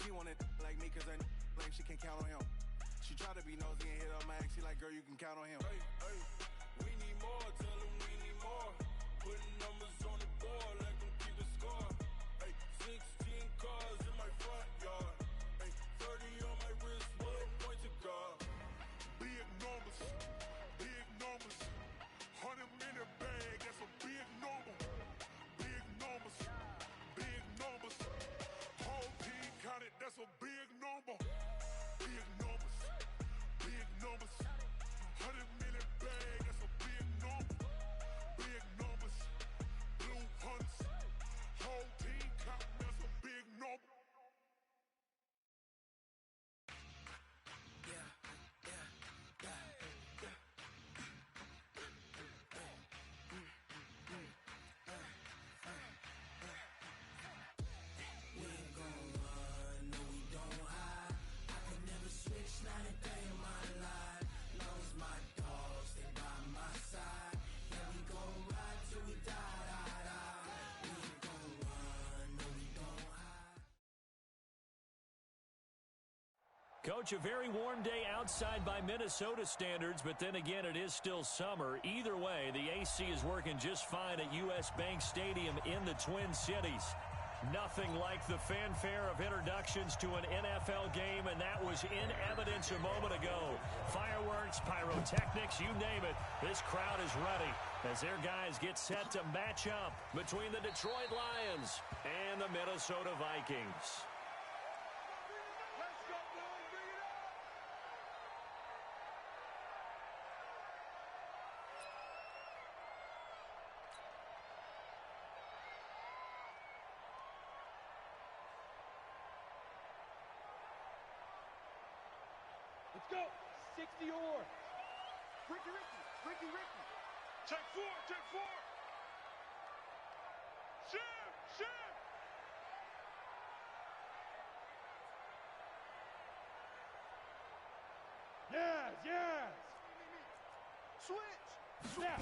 She wanted like me cause I like she can't count on him. She try to be nosy and hit up my ex. She like, girl, you can count on him. Hey, hey, we need more. Tell them we need more. Putting numbers on the board, let them keep the score. Hey, 16 cars in my front yard. Hey, 30 on my wrist, one point to guard. Big numbers, 100 minute bag, that's a big number. Big numbers, whole team counted, that's a big number. Big numbers, 100 minute bag, that's a big number. Big numbers, blue hunts, whole team counting, that's a big number. Coach, a very warm day outside by Minnesota standards, but then again, it is still summer. Either way, the AC is working just fine at U.S. Bank Stadium in the Twin Cities. Nothing like the fanfare of introductions to an NFL game, and that was in evidence a moment ago. Fireworks, pyrotechnics, you name it. This crowd is ready as their guys get set to match up between the Detroit Lions and the Minnesota Vikings. Let's go. 60 or. Ricky. Check four. Shim. Yes. Switch. Snap.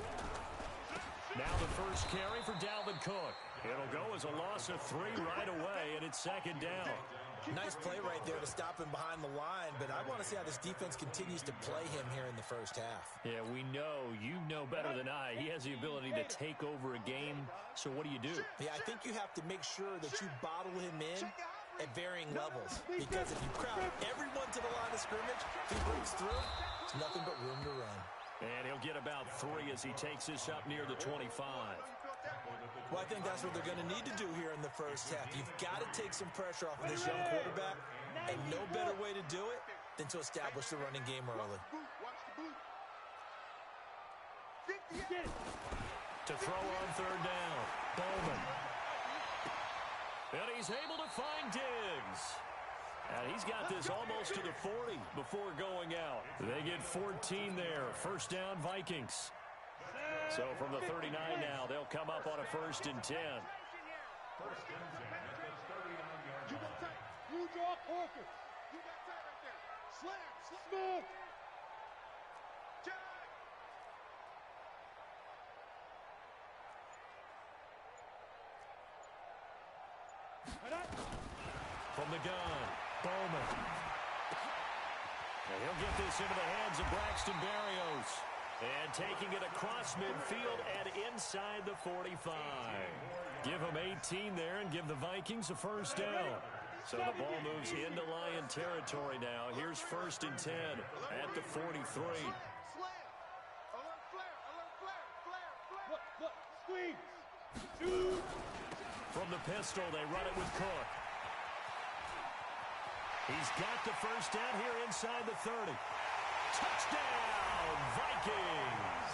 Now the first carry for Dalvin Cook. It'll go as a loss of 3 right away, and it's second down. Nice play right there to stop him behind the line, but I want to see how this defense continues to play him here in the first half. Yeah, we know. You know better than I. He has the ability to take over a game, so what do? Yeah, I think you have to make sure that you bottle him in at varying levels, because if you crowd everyone to the line of scrimmage, if he breaks through, there's nothing but room to run. And he'll get about 3 as he takes this up near the 25. Well, I think that's what they're going to need to do here in the first half. You've got to take some pressure off of this young quarterback, and no better way to do it than to establish the running game early. To throw on third down, Bowman. And he's able to find Diggs. And he's got this almost to the 40 before going out. They get 14 there. First down, Vikings. So from the 39 now, they'll come up on a 1st and 10. You draw Parker. You got tight right there. Slam. Smoke. From the gun, Bowman. And he'll get this into the hands of Braxton Berrios. And taking it across midfield and inside the 45. Give him 18 there and give the Vikings a first down. So the ball moves into Lion territory now. Here's 1st and 10 at the 43. Look, squeeze. From the pistol, they run it with Cook. He's got the first down here inside the 30. Touchdown, Vikings!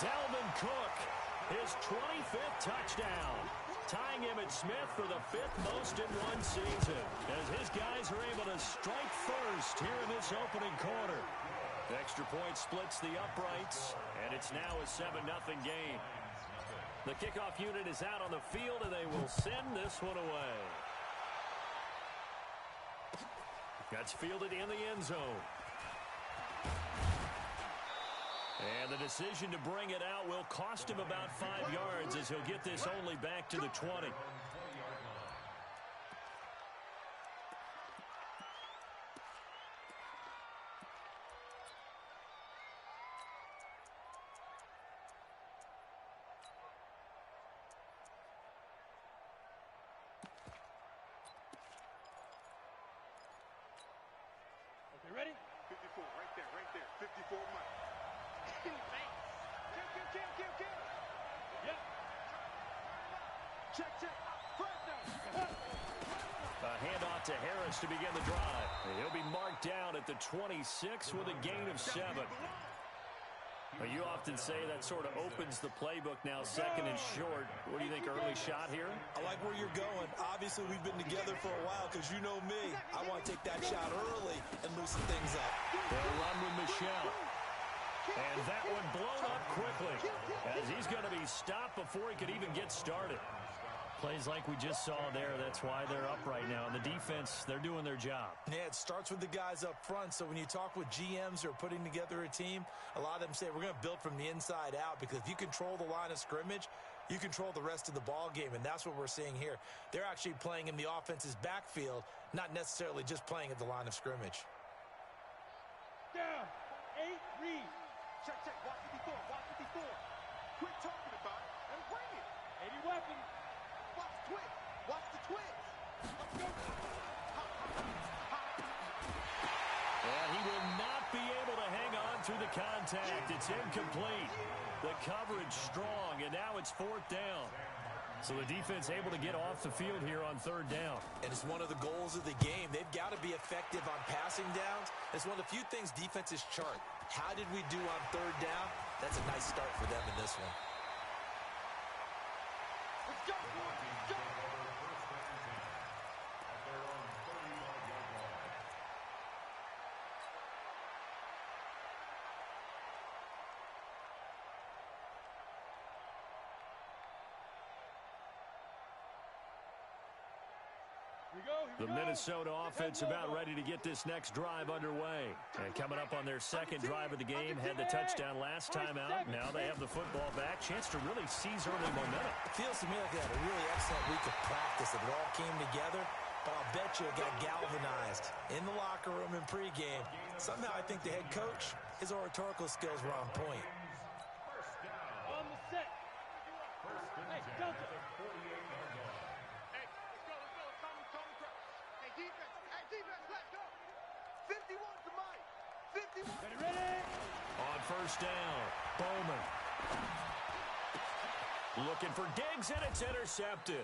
Dalvin Cook, his 25th touchdown, tying Emmitt Smith for the 5th most in one season, as his guys are able to strike first here in this opening quarter. The extra point splits the uprights, and it's now a 7-0 game. The kickoff unit is out on the field, and they will send this one away. That's fielded in the end zone. And the decision to bring it out will cost him about 5 yards, as he'll get this only back to the 20. 54, right there. 54 Mike. In face. Kill. Yep. Check. First down. A handoff to Harris to begin the drive. He'll be marked down at the 26 with a gain of 7. Well, you often say that sort of opens the playbook now, second and short. What do you think, early shot here? I like where you're going. Obviously, we've been together for a while because you know me. I want to take that shot early and loosen things up. They'll run with Michelle. And that one blown up quickly as he's going to be stopped before he could even get started. Plays like we just saw there, that's why they're up right now. And the defense, they're doing their job. Yeah, it starts with the guys up front. So when you talk with GMs who are putting together a team, a lot of them say we're going to build from the inside out, because if you control the line of scrimmage, you control the rest of the ball game, and that's what we're seeing here. They're actually playing in the offense's backfield, not necessarily just playing at the line of scrimmage. Down. 8, read. Check. Watch 54. Quit talking about it and bring it. 80 weapon. Watch the twist. Let's go. And he will not be able to hang on through the contact. It's incomplete. The coverage strong, and now it's 4th down. So the defense able to get off the field here on 3rd down. And it's one of the goals of the game. They've got to be effective on passing downs. It's one of the few things defenses chart. How did we do on 3rd down? That's a nice start for them in this one. Let's go, boys. Let's go. The Minnesota offense about ready to get this next drive underway. And coming up on their 2nd drive of the game, had the touchdown last time out. Now they have the football back. Chance to really seize early momentum. It feels to me like they had a really excellent week of practice. It all came together, but I'll bet you it got galvanized in the locker room and pregame. Somehow I think the head coach, his oratorical skills were on point. On the set. Hey, Delta. Defense, let's go. 51 to Mike. 51. Ready. On 1st down, Bowman. Looking for Diggs, and it's intercepted.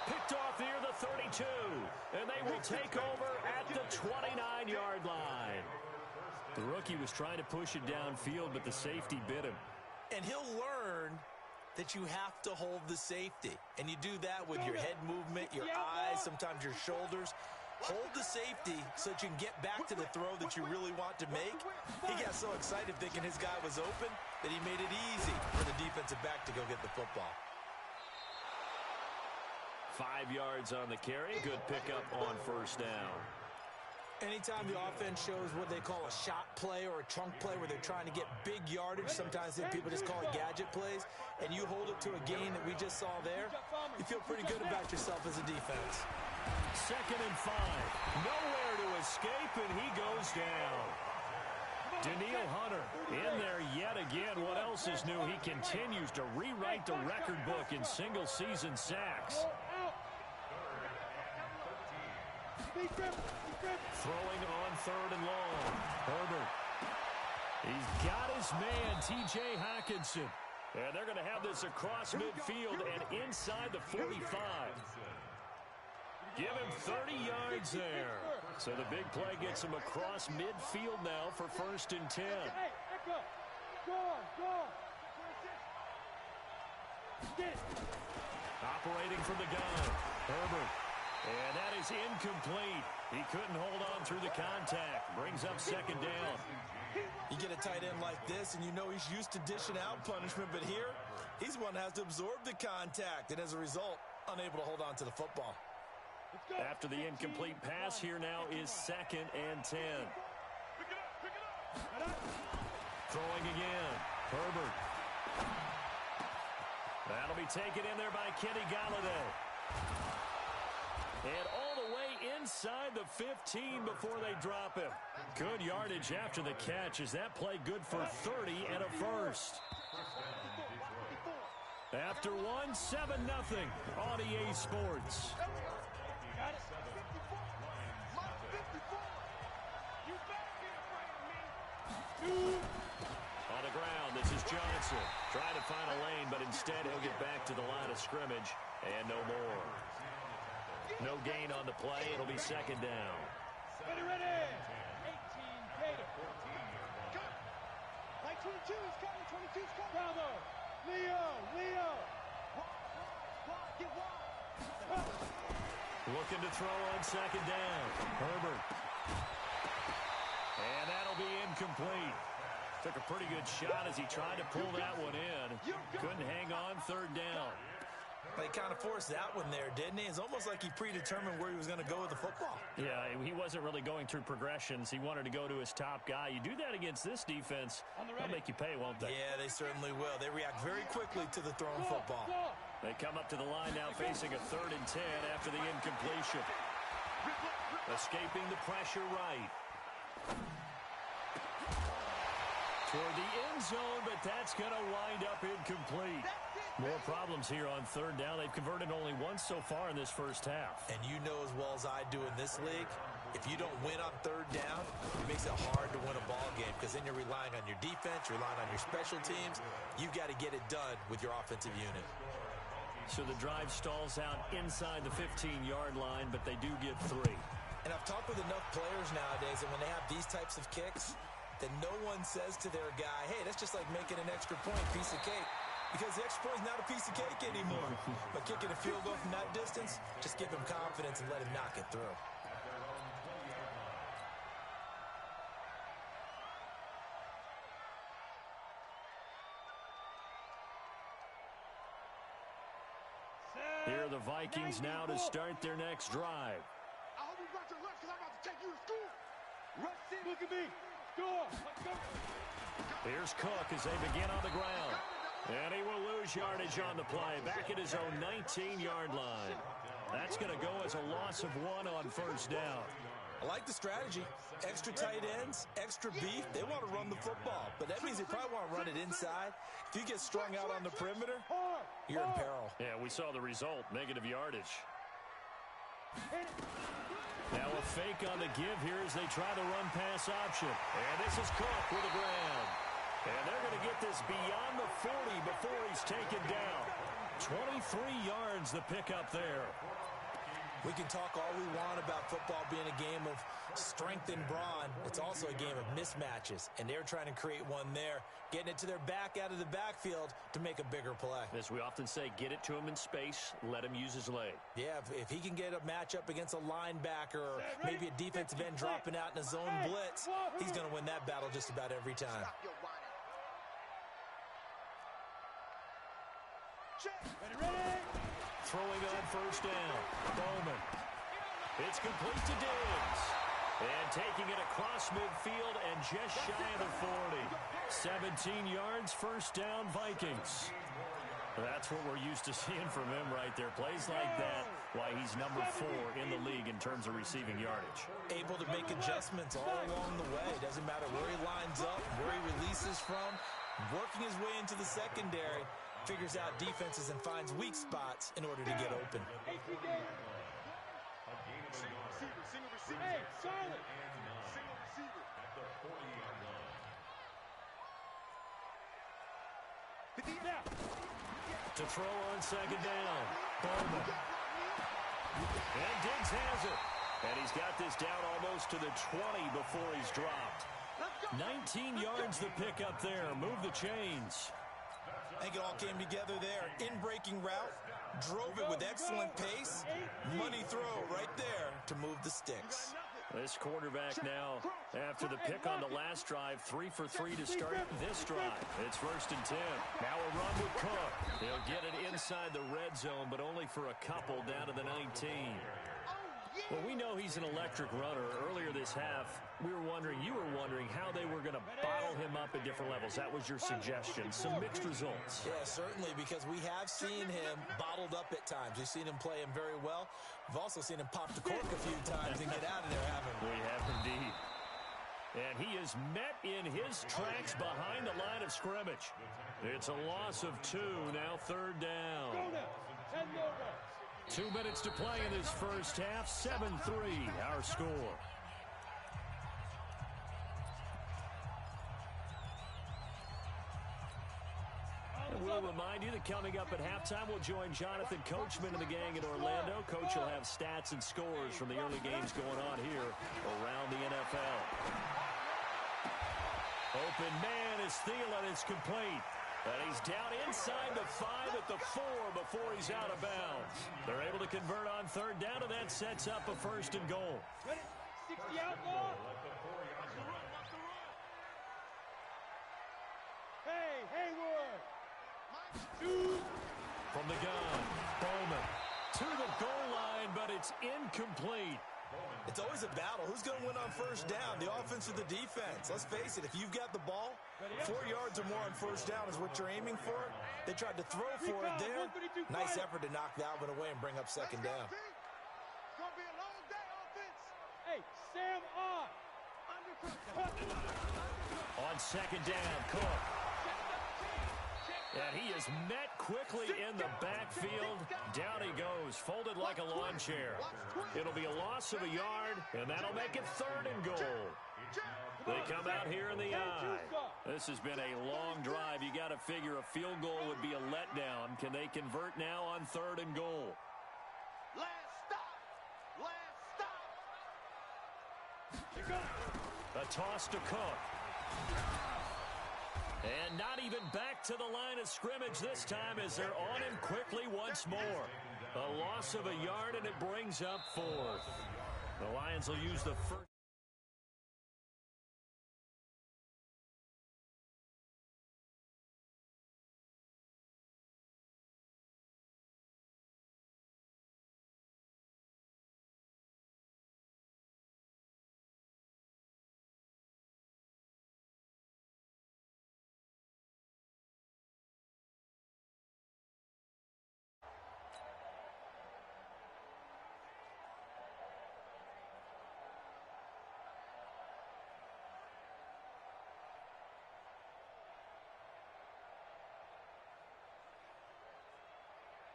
Picked off near the 32, and they will take over at the 29-yard line. The rookie was trying to push it downfield, but the safety bit him. And he'll learn that you have to hold the safety. And you do that with your head movement, your eyes, sometimes your shoulders. Hold the safety so that you can get back to the throw that you really want to make. He got so excited thinking his guy was open that he made it easy for the defensive back to go get the football. 5 yards on the carry. Good pickup on 1st down. Anytime the offense shows what they call a shot play or a chunk play where they're trying to get big yardage, sometimes people just call it gadget plays, and you hold it to a gain that we just saw there, you feel pretty good about yourself as a defense. 2nd and 5. Nowhere to escape, and he goes down. Daniil Hunter in there yet again. What else is new? He continues to rewrite the record book in single-season sacks. Throwing on 3rd and long. Herbert. He's got his man, T.J. Hockenson. And they're going to have this across midfield and inside the 45. Give him 30 yards there. So the big play gets him across midfield now for 1st and 10. Hey, Echo. Go on. Operating from the gun. Herbert. And that is incomplete. He couldn't hold on through the contact. Brings up 2nd down. You get a tight end like this, and you know he's used to dishing out punishment, but here, he's one that has to absorb the contact, and as a result, unable to hold on to the football. After the incomplete pass, here now is 2nd and 10. Throwing again. Herbert. That'll be taken in there by Kenny Galladay. And all the way inside the 15 before they drop him. Good yardage after the catch. Is that play good for 30 and a first? After one, 7-0 on EA Sports. Got it. 54. You better get it right. On the ground, this is Johnson. Trying to find a lane, but instead he'll get back to the line of scrimmage. And no more. No gain on the play. It'll be second down. Ready. 18 Gator. Like 22 is coming. 22 is coming. Bravo. Leo. Get wide. Looking to throw on second down. Herbert. And that'll be incomplete. Took a pretty good shot as he tried to pull that one in. Couldn't hang on third down. He kind of forced that one there, didn't he? It's almost like he predetermined where he was going to go with the football. Yeah, he wasn't really going through progressions. He wanted to go to his top guy. You do that against this defense, they'll make you pay, won't they? Yeah, they certainly will. They react very quickly to the thrown football. They come up to the line now facing a 3rd and 10 after the incompletion. Escaping the pressure right. Toward the end zone, but that's going to wind up incomplete. More problems here on 3rd down. They've converted only once so far in this first half. And you know as well as I do in this league, if you don't win on 3rd down, it makes it hard to win a ball game because then you're relying on your defense, you're relying on your special teams. You've got to get it done with your offensive unit. So the drive stalls out inside the 15-yard line, but they do get 3. And I've talked with enough players nowadays, and when they have these types of kicks, then no one says to their guy, hey, that's just like making an extra point, piece of cake. Because the extra point is not a piece of cake anymore. But kicking a field goal from that distance, just give him confidence and let him knock it through. Here are the Vikings now to start their next drive. I hope you got your left because I'm about to take you to school. Rush in. Look at me. Score. Let's go. Here's Cook as they begin on the ground. And he will lose yardage on the play. Back at his own 19-yard line. That's going to go as a loss of 1 on 1st down. I like the strategy. Extra tight ends, extra beef. They want to run the football. But that means they probably want to run it inside. If you get strung out on the perimeter, you're in peril. Yeah, we saw the result. Negative yardage. Now a fake on the give here as they try the run-pass option. And this is Cook with a grab. And they're going to get this beyond the 40 before he's taken down. 23 yards the pickup there. We can talk all we want about football being a game of strength and brawn. It's also a game of mismatches, and they're trying to create one there, getting it to their back out of the backfield to make a bigger play. As we often say, get it to him in space, let him use his leg. Yeah, if he can get a matchup against a linebacker or maybe a defensive end dropping out in a zone blitz, he's going to win that battle just about every time. Ready. Throwing on 1st down. Bowman. It's complete to Diggs. And taking it across midfield and just shy of the 40. 17 yards, 1st down, Vikings. That's what we're used to seeing from him right there. Plays like that, why he's number 4 in the league in terms of receiving yardage. Able to make adjustments all along the way. Doesn't matter where he lines up, where he releases from. Working his way into the secondary. Figures out defenses and finds weak spots in order to get open. Single receiver. Hey, solid. Single receiver. To throw on 2nd down. Bowman. And Diggs has it. And he's got this down almost to the 20 before he's dropped. 19 yards the pickup there. Move the chains. I think it all came together there. In-breaking route, drove it with excellent pace. Money throw right there to move the sticks. This quarterback now, after the pick on the last drive, 3 for 3 to start this drive. It's 1st and 10. Now a run with Cook. He'll get it inside the red zone, but only for a couple down to the 19. Well, we know he's an electric runner. Earlier this half, you were wondering how they were going to bottle him up at different levels. That was your suggestion. Some mixed results. Yeah, certainly, because we have seen him bottled up at times. We've seen him play him very well. We've also seen him pop the cork a few times and get out of there, haven't we? We have indeed. And he is met in his tracks behind the line of scrimmage. It's a loss of 2, now 3rd down. 2 minutes to play in this first half. 7-3, our score. coming up at halftime. We'll join Jonathan Coachman and the gang in Orlando. Coach will have stats and scores from the early games going on here around the NFL. Open man is Thielen. It's complete. And he's down inside the 5 at the 4 before he's out of bounds. They're able to convert on third down, and that sets up a 1st and goal. 60 out, ball. Hey, Haywood. From the gun, Bowman to the goal line, but it's incomplete. It's always a battle. Who's going to win on first down, the offense or the defense? Let's face it, if you've got the ball, 4 yards or more on first down is what you're aiming for. They tried to throw for it there. Nice effort to knock that one away and bring up 2nd down. It's going to be a long day, offense. Hey, Sam on. On 2nd down, Cook. And he is met quickly in the backfield. Down he goes, folded like a lawn chair. It'll be a loss of a yard, and that'll make it 3rd and goal. They come out here in the I. This has been a long drive. You got to figure a field goal would be a letdown. Can they convert now on 3rd and goal? A toss to Cook. And not even back to the line of scrimmage this time as they're on him quickly once more. A loss of a yard, and it brings up 4th. The Lions will use the first.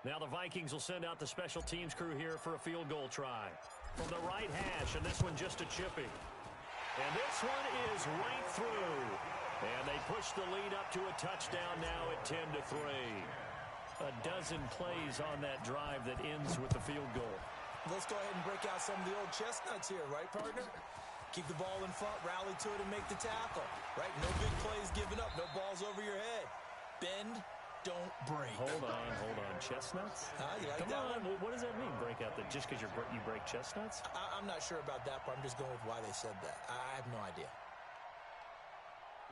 Now the Vikings will send out the special teams crew here for a field goal try. From the right hash, and this one just a chippy. And this one is right through. And they push the lead up to a touchdown now at 10-3. A dozen plays on that drive that ends with the field goal. Let's go ahead and break out some of the old chestnuts here, right, partner? Keep the ball in front, rally to it, and make the tackle. Right? No big plays given up, no balls over your head. Bend. Don't break. Hold on. Chestnuts? You like Come that on. one? What does that mean, break out? That just because you break chestnuts? I'm not sure about that, but I'm just going with why they said that. I have no idea.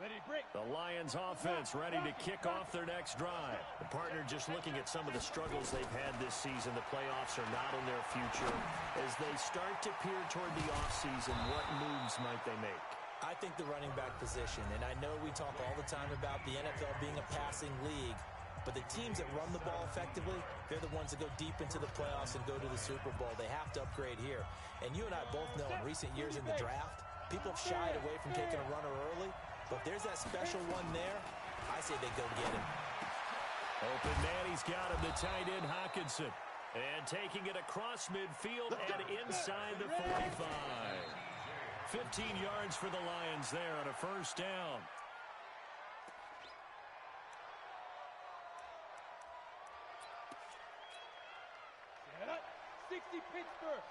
Ready to break. The Lions offense ready to kick off their next drive. The partner just looking at some of the struggles they've had this season. The playoffs are not in their future. As they start to peer toward the offseason, what moves might they make? I think the running back position, and I know we talk all the time about the NFL being a passing league, but the teams that run the ball effectively, they're the ones that go deep into the playoffs and go to the Super Bowl. They have to upgrade here. And you and I both know in recent years in the draft, people have shied away from taking a runner early, but if there's that special one there, I say they go get him. Open man, he's got him, the tight end Hockenson. And taking it across midfield and inside the 45. 15 yards for the Lions there on a 1st down. 60 Pittsburgh.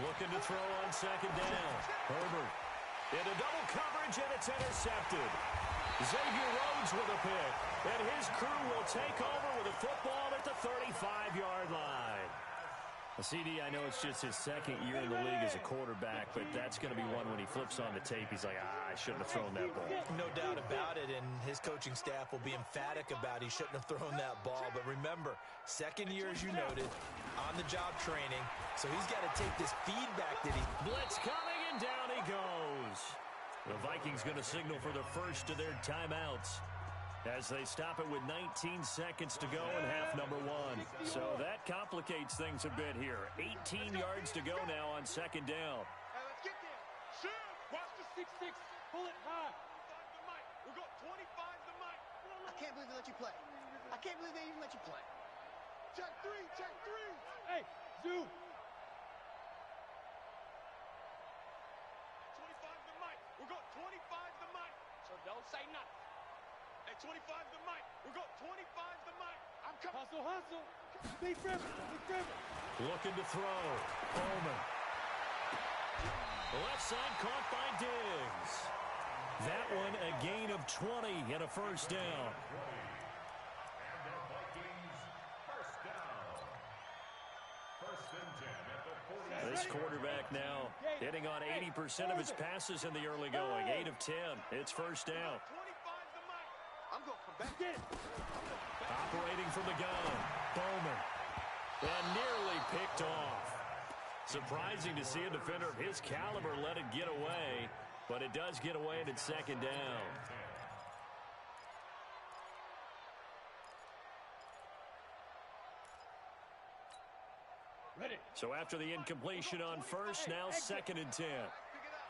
Looking to throw on 2nd down. Herbert into double coverage, and it's intercepted. Xavier Rhodes with a pick, and his crew will take over with a football at the 35-yard line. CD, I know it's just his 2nd year in the league as a quarterback, but that's going to be one when he flips on the tape, he's like, I shouldn't have thrown that ball. No doubt about it, and his coaching staff will be emphatic about he shouldn't have thrown that ball. But remember, 2nd year, as you noted, on-the-job training, so he's got to take this feedback that he... Blitz coming, and down he goes. The Vikings going to signal for the first of their timeouts as they stop it with 19 seconds to go in half number 1. So that complicates things a bit here. 18 yards to go now on 2nd down. Hey, let's get there. Sure. Watch the 6-6. Pull it high. We got 25 to Mike. I can't believe they let you play. I can't believe they even let you play. Check 3. Hey, Zoo. 25 to Mike. We got 25 to Mike. So Don't say nothing. Hey, 25's the mic. We got 25's the mic. I'm coming. Hustle, hustle. Be driven. Be driven. Looking to throw. Bowman. Left side caught by Diggs. That one a gain of 20 and a first down. This quarterback now hitting on 80% of his passes in the early going. 8 of 10. It's first down. I'm going from back in. Operating from the gun. Bowman. And nearly picked off. Surprising to see a defender of his caliber let it get away, but it does get away and it's second down. Ready. So after the incompletion on first, now second and 10. Pick it up.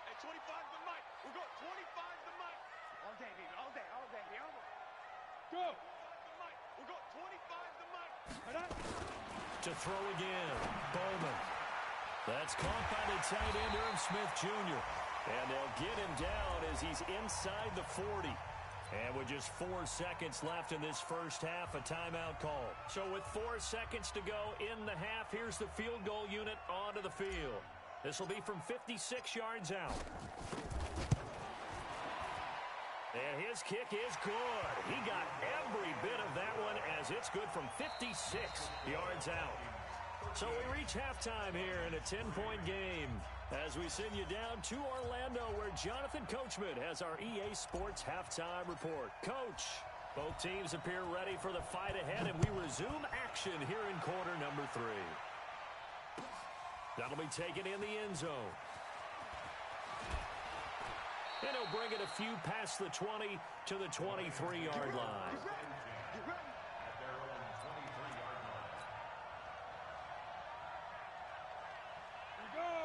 Hey, 25's the mic. We got 25's the mic. All day, baby. All day. All day. Here we go. 25's the mic. We got 25's the mic. To throw again. Bowman. That's caught by the tight end, Irv Smith Jr. And they'll get him down as he's inside the 40. And with just 4 seconds left in this first half, a timeout call. So with 4 seconds to go in the half, here's the field goal unit onto the field. This will be from 56 yards out. And his kick is good. He got every bit of that one as it's good from 56 yards out. So we reach halftime here in a 10-point game as we send you down to Orlando where Jonathan Coachman has our EA Sports halftime report. Coach, both teams appear ready for the fight ahead, and we resume action here in quarter number 3. That'll be taken in the end zone. And he'll bring it a few past the 20 to the 23-yard line.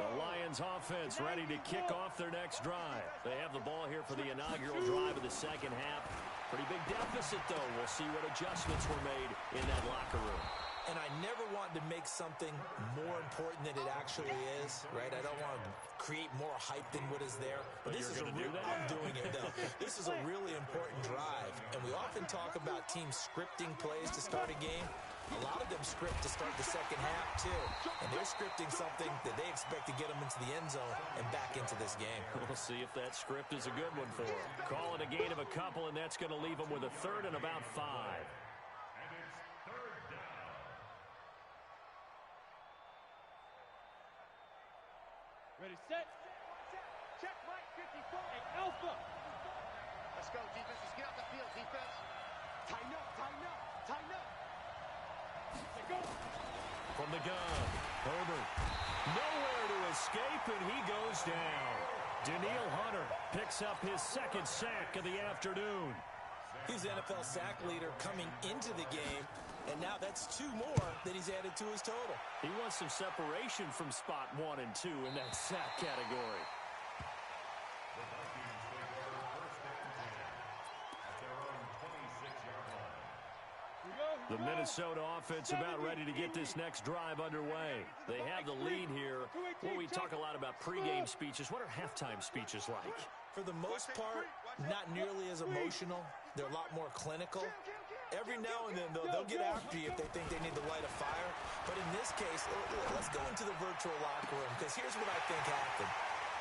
The Lions offense ready to kick off their next drive. They have the ball here for the inaugural drive of the second half. Pretty big deficit, though. We'll see what adjustments were made in that locker room. And I never want to make something more important than it actually is, right? I don't want to create more hype than what is there. But this is I'm doing it, though. This is a really important drive. And we often talk about teams scripting plays to start a game. A lot of them script to start the second half, too. And they're scripting something that they expect to get them into the end zone and back into this game. We'll see if that script is a good one for them. Call it a gain of a couple, and that's going to leave them with a third and about 5. Ready, set. Check, Mike, 54. Hey, Alpha. Let's go, defense. Let's get out the field, defense. Tighten up, tighten up, tighten up. Let's go. From the gun, Herbert. Nowhere to escape, and he goes down. Daniil Hunter picks up his second sack of the afternoon. He's NFL sack leader coming into the game, and now that's 2 more that he's added to his total. He wants some separation from spot 1 and 2 in that sack category. The Minnesota offense about ready to get this next drive underway. They have the lead here. Well, we talk a lot about pregame speeches. What are halftime speeches like? For the most part, not nearly as emotional. They're a lot more clinical. Every now and then, they'll get after you if they think they need to light a fire. But in this case, let's go into the virtual locker room, because here's what I think happened.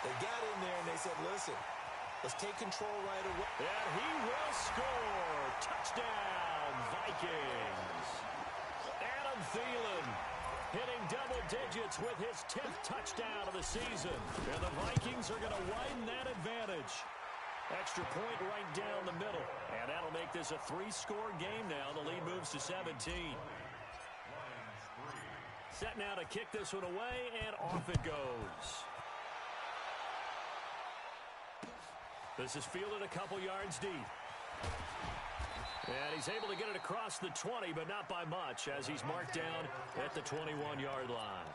They got in there and they said, listen, let's take control right away. And he will score. Touchdown, Vikings. Adam Thielen hitting double digits with his 10th touchdown of the season. And the Vikings are going to widen that advantage. Extra point right down the middle. And that'll make this a 3-score game now. The lead moves to 17. Set now to kick this one away, and off it goes. This is fielded a couple yards deep. And he's able to get it across the 20, but not by much, as he's marked down at the 21-yard line.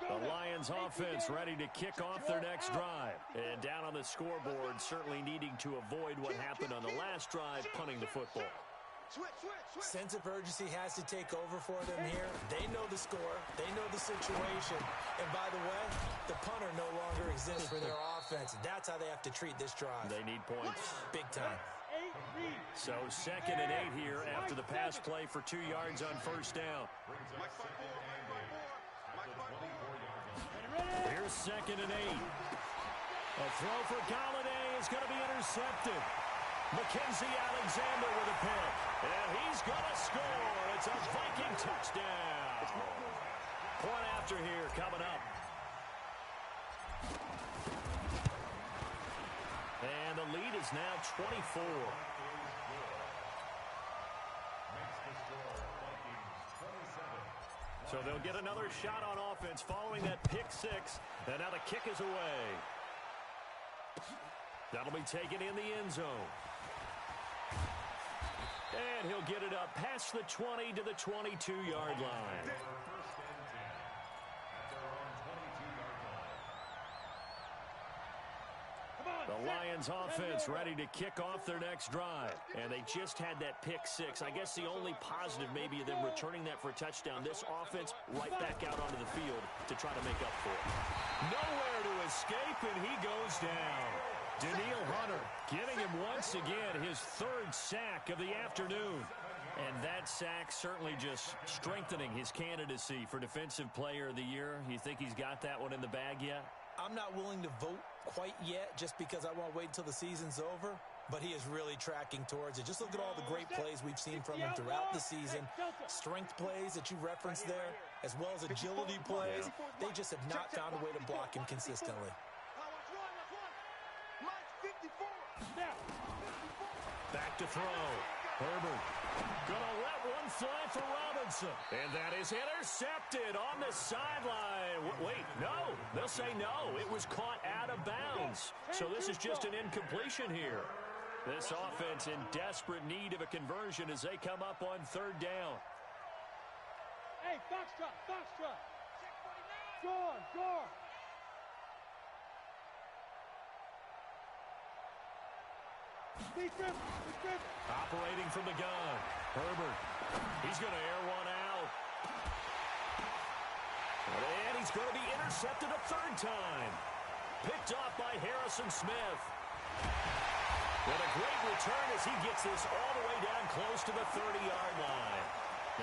The Lions offense ready to kick off their next drive. And down on the scoreboard, certainly needing to avoid what happened on the last drive, punting the football. Sense of urgency has to take over for them here. They know the score. They know the situation. And by the way, the punter no longer exists for their offense. That's how they have to treat this drive. They need points. Big time. So 2nd and 8 here after the pass play for 2 yards on first down. Here's 2nd and 8. A throw for Galladay is going to be intercepted. Mackenzie Alexander with a pick. And he's going to score. It's a Viking touchdown. Point after here coming up. And the lead is now 24. So they'll get another shot on offense following that pick 6. And now the kick is away. That'll be taken in the end zone. And he'll get it up past the 20 to the 22-yard line. The Lions offense ready to kick off their next drive. And they just had that pick 6. I guess the only positive maybe of them returning that for a touchdown. This offense right back out onto the field to try to make up for it. Nowhere to escape, and he goes down. Danielle Hunter getting him once again his 3rd sack of the afternoon. And that sack certainly just strengthening his candidacy for Defensive Player of the Year. You think he's got that one in the bag yet? I'm not willing to vote quite yet just because I want to wait until the season's over, but he is really tracking towards it. Just look at all the great plays we've seen from him throughout the season. Strength plays that you referenced there, as well as agility plays. They just have not found a way to block him consistently. Back to throw. Herbert gonna let one fly for Robinson. And that is intercepted on the sideline. Wait, no. They'll say no. It was caught out of bounds. So this is just an incompletion here. This offense in desperate need of a conversion as they come up on 3rd down. Hey, Foxtrot, Foxtrot. Score. Operating from the gun. Herbert. He's going to air one out. And he's going to be intercepted a 3rd time. Picked off by Harrison Smith. And a great return as he gets this all the way down close to the 30-yard line.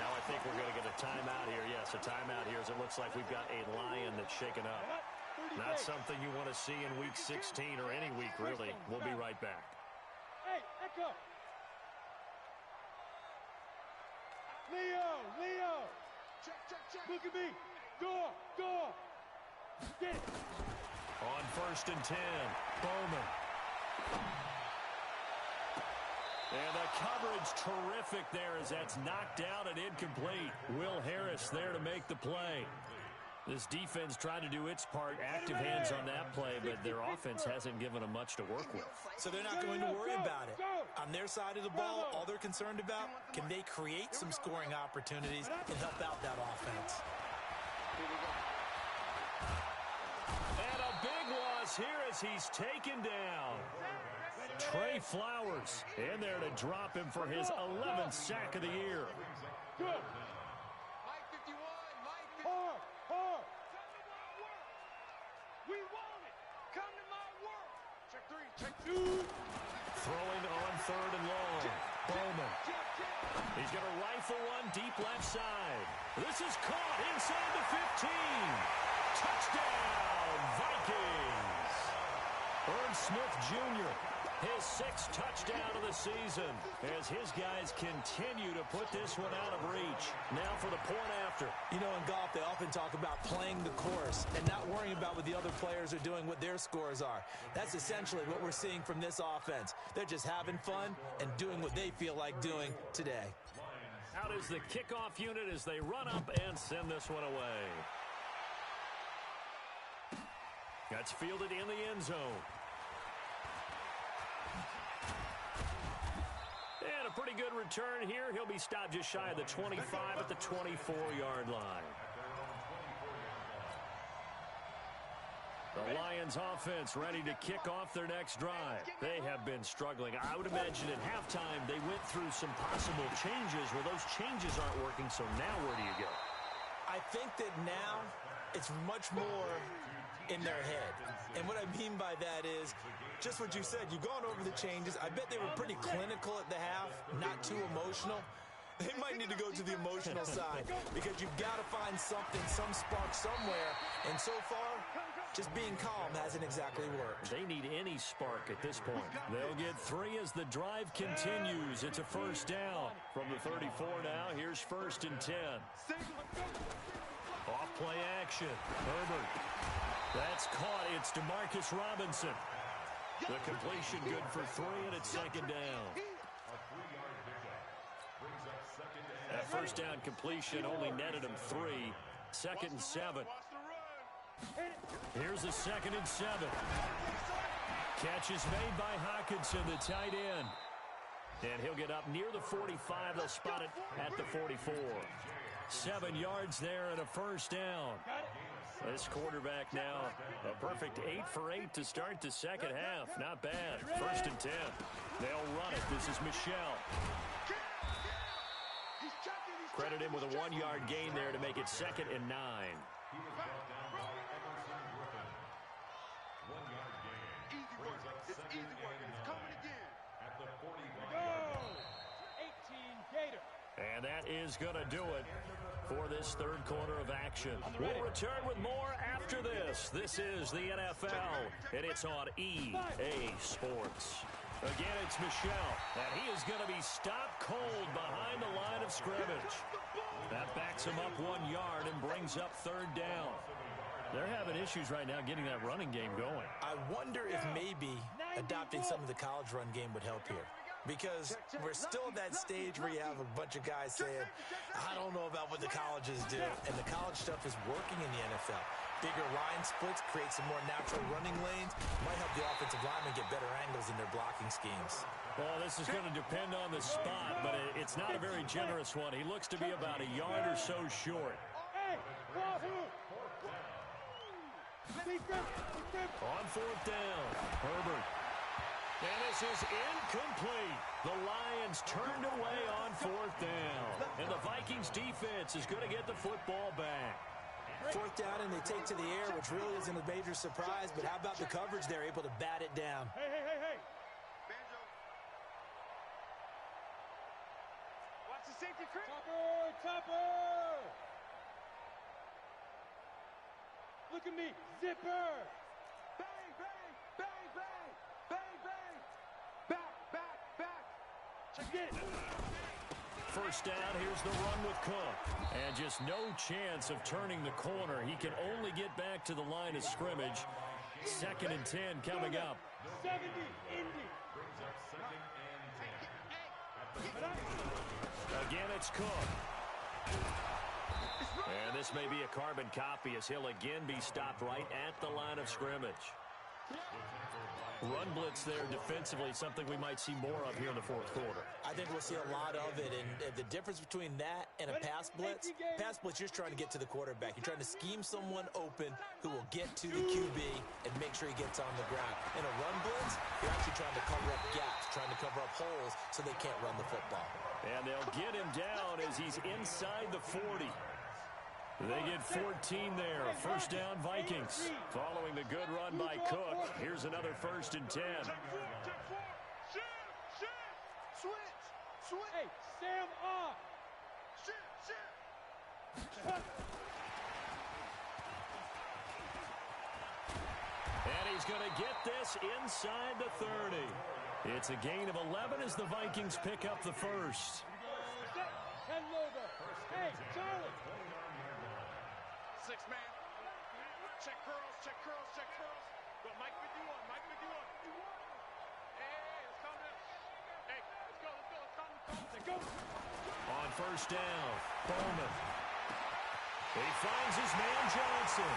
Now I think we're going to get a timeout here. Yes, a timeout here as it looks like we've got a Lion that's shaken up. Not something you want to see in Week 16 or any week, really. We'll be right back. Hey, Echo. Leo. Check. Look at me. Door. Get it. On 1st and 10, Bowman. And the coverage terrific there as that's knocked out and incomplete. Will Harris there to make the play. This defense trying to do its part, active hands on that play, but their offense hasn't given them much to work with. So they're not going to worry about it. On their side of the ball, all they're concerned about, can they create some scoring opportunities and help out that offense? And a big loss here as he's taken down. Trey Flowers in there to drop him for his 11th sack of the year. Good. Hard. We want it. Come to my work. Check 3. Throwing on 3rd and long. Bowman. He's going to rifle one deep left side. This is caught inside the 15. Touchdown, Vikings. Irv Smith Jr., his 6th touchdown of the season as his guys continue to put this one out of reach. Now for the point after. You know, in golf, they often talk about playing the course and not worrying about what the other players are doing, what their scores are. That's essentially what we're seeing from this offense. They're just having fun and doing what they feel like doing today. Out is the kickoff unit as they run up and send this one away. That's fielded in the end zone. And a pretty good return here. He'll be stopped just shy of the 25 at the 24-yard line. The Lions offense ready to kick off their next drive. They have been struggling. I would imagine at halftime they went through some possible changes where those changes aren't working, so now where do you go? I think that now it's much more in their head. And what I mean by that is just what you said. You've gone over the changes. I bet they were pretty clinical at the half, not too emotional. They might need to go to the emotional side because you've got to find something, some spark somewhere. And so far, just being calm hasn't exactly worked. They need any spark at this point. They'll get 3 as the drive continues. It's a first down. From the 34 now, here's 1st and 10. Off play action. Herbert. That's caught. It's DeMarcus Robinson. The completion good for 3, and it's 2nd down. That first down completion only netted him 3. 2nd and 7. Here's a 2nd and 7. Catch is made by Hockenson, the tight end. And he'll get up near the 45. They'll spot it at the 44. 7 yards there and a first down. This quarterback now a perfect 8 for 8 to start the second half. Not bad. 1st and 10. They'll run it. This is Michelle. Credit him with a 1-yard gain there to make it 2nd and 9. And that is going to do it for this third quarter of action. We'll return with more after this. This is the NFL, and it's on EA Sports. Again, it's Michelle, and he is going to be stopped cold behind the line of scrimmage. That backs him up 1 yard and brings up 3rd down. They're having issues right now getting that running game going. I wonder if maybe adopting some of the college run game would help here. Because we're still at that stage where you have a bunch of guys saying, I don't know about what the colleges do. And the college stuff is working in the NFL. Bigger line splits, create some more natural running lanes. Might help the offensive linemen get better angles in their blocking schemes. Well, this is going to depend on the spot, but it's not a very generous one. He looks to be about a yard or so short. On 4th down, Herbert. And this is incomplete. The Lions turned away on 4th down. And the Vikings defense is going to get the football back. 4th down and they take to the air, which really isn't a major surprise. But how about the coverage? They're able to bat it down. Hey. Watch the safety, Chris. Topper. Look at me. Zipper. Bang. Back. Check it. First down, here's the run with Cook. And just no chance of turning the corner. He can only get back to the line of scrimmage. 2nd and 10 coming up. 70, Indy. Again, it's Cook. And this may be a carbon copy as he'll again be stopped right at the line of scrimmage. Run blitz there defensively, something we might see more of here in the 4th quarter. I think we'll see a lot of it, and the difference between that and a pass blitz, you're just trying to get to the quarterback. You're trying to scheme someone open who will get to the QB and make sure he gets on the ground. In a run blitz, you're actually trying to cover up gaps, trying to cover up holes so they can't run the football. And they'll get him down as he's inside the 40. They get 14 there. First down, Vikings. Following the good run by Cook, here's another 1st and 10. Switch. Hey, Sam off. And he's going to get this inside the 30. It's a gain of 11 as the Vikings pick up the first. 10 Lobo. Hey, Charlie. 6-man. Check curls. Go, Mike 51. Hey, let's calm down. Hey, let's go. Let's go. On first down, Bowman. He finds his man Johnson.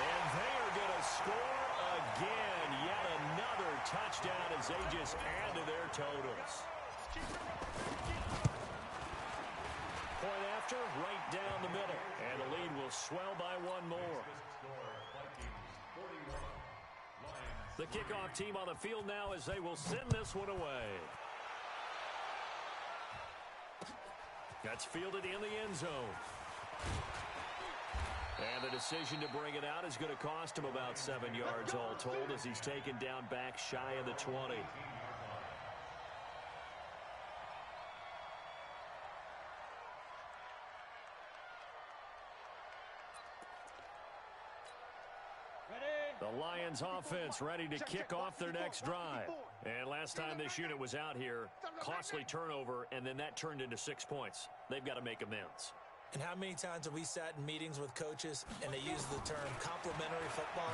And they are going to score again. Yet another touchdown as they just add to their totals. Point after, right down the middle. And the lead will swell by one more. The kickoff team on the field now as they will send this one away. That's fielded in the end zone. And the decision to bring it out is going to cost him about 7 yards all told as he's taken down back shy of the 20. The Lions offense ready to kick off their next drive. And last time this unit was out here, costly turnover, and then that turned into 6 points. They've got to make amends. And how many times have we sat in meetings with coaches and they use the term complementary football?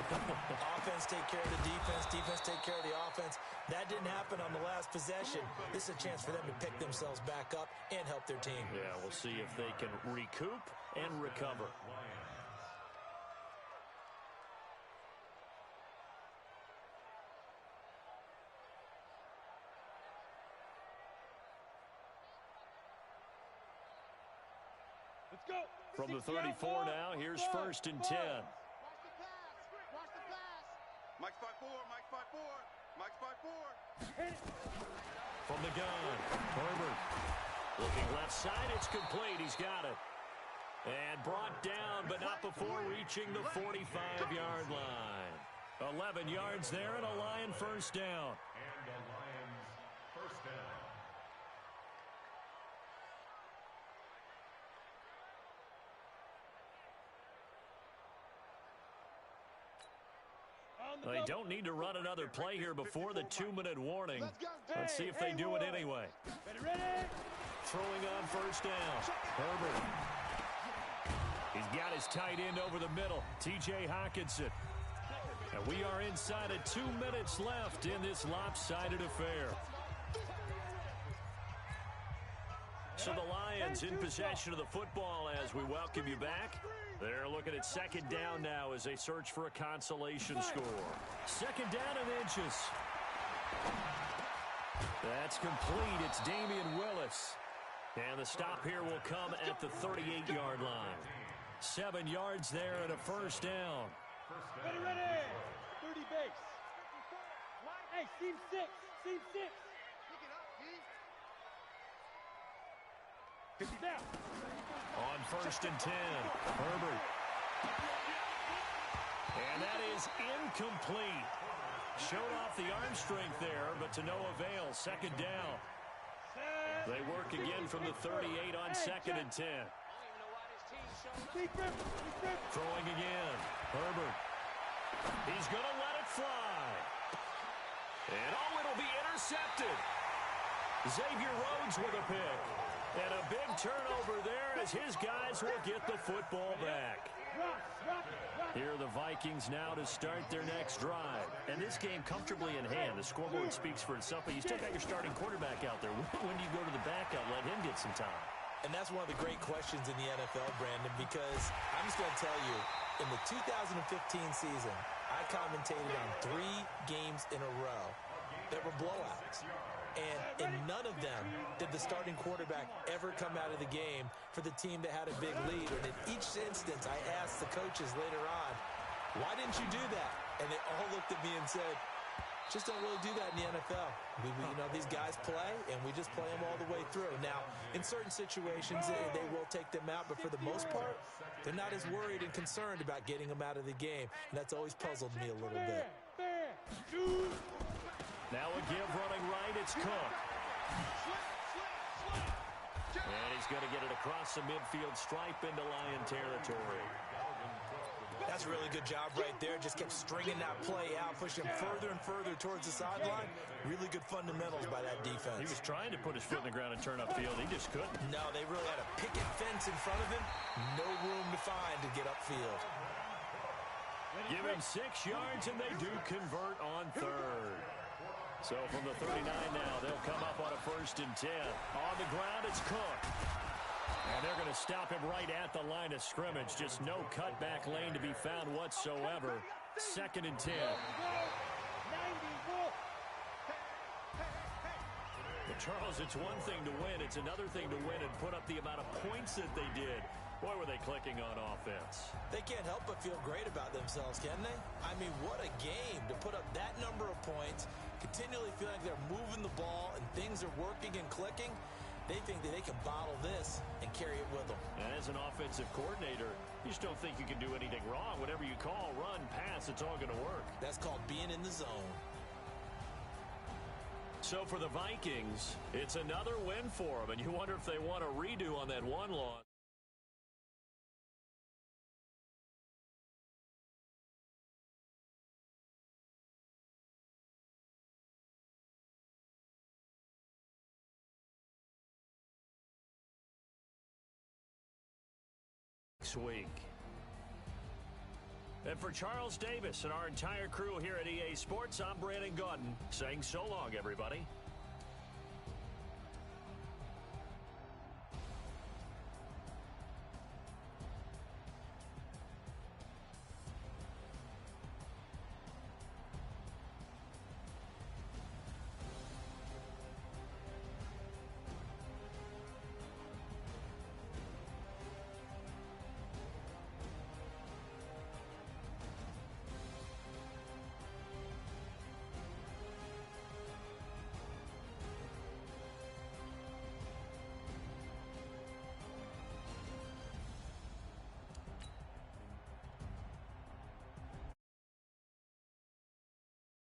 Offense take care of the defense, defense take care of the offense. That didn't happen on the last possession. This is a chance for them to pick themselves back up and help their team. Yeah, we'll see if they can recoup and recover. Let's go. From the 34 now, here's 1st and 10. Watch the pass. Watch the pass. Mike's 5-4, Mike's 5-4, Mike's 5-4. From the gun, Herbert. Looking left side, it's complete. He's got it. And brought down, but not before reaching the 45-yard line. 11 yards there and a Lion first down. And the Lions first down. They don't need to run another play here before the 2-minute warning. Let's see if they do it anyway. Throwing on first down. Herbert. He's got his tight end over the middle, T.J. Hockenson. And we are inside of 2 minutes left in this lopsided affair. So the Lions in possession of the football as we welcome you back. They're looking at 2nd down now as they search for a consolation score. 2nd down and inches. That's complete. It's Damian Willis. And the stop here will come at the 38-yard line. 7 yards there and a first down. Ready, ready. 30 base. Hey, seam 6. Seam 6. Down. On 1st and 10, Herbert. And that is incomplete. Showed off the arm strength there, but to no avail. 2nd down. They work again from the 38 on 2nd and 10. Throwing again. Herbert. He's going to let it fly. And it'll be intercepted. Xavier Rhodes with a pick. And a big turnover there as his guys will get the football back. Here are the Vikings now to start their next drive. And this game comfortably in hand. The scoreboard speaks for itself, but you still got your starting quarterback out there. When do you go to the backup, let him get some time? And that's one of the great questions in the NFL, Brandon, because I'm just going to tell you, in the 2015 season, I commentated on 3 games in a row that were blowouts. And in none of them did the starting quarterback ever come out of the game for the team that had a big lead. And in each instance, I asked the coaches later on, why didn't you do that? And they all looked at me and said, just don't really do that in the NFL. These guys play, and we just play them all the way through. Now, in certain situations, they will take them out, but for the most part, they're not as worried and concerned about getting them out of the game. And that's always puzzled me a little bit. Now a give running right, it's Cook. And he's going to get it across the midfield stripe into Lion territory. That's a really good job right there. Just kept stringing that play out, pushing him further and further towards the sideline. Really good fundamentals by that defense. He was trying to put his foot in the ground and turn upfield. He just couldn't. No, they really had a picket fence in front of him. No room to find to get upfield. Give him 6 yards, and they do convert on 3rd. So from the 39 now, they'll come up on a 1st and 10. On the ground, it's Cook. And they're going to stop him right at the line of scrimmage. Just no cutback lane to be found whatsoever. 2nd and 10. But Charles, it's one thing to win. It's another thing to win and put up the amount of points that they did. Boy, were they clicking on offense. They can't help but feel great about themselves, can they? I mean, what a game to put up that number of points, continually feel like they're moving the ball and things are working and clicking. They think that they can bottle this and carry it with them. And as an offensive coordinator, you just don't think you can do anything wrong. Whatever you call, run, pass, it's all going to work. That's called being in the zone. So for the Vikings, it's another win for them, and you wonder if they want a redo on that one loss. Next week. And for Charles Davis and our entire crew here at EA Sports, I'm Brandon Gaudin saying so long, everybody.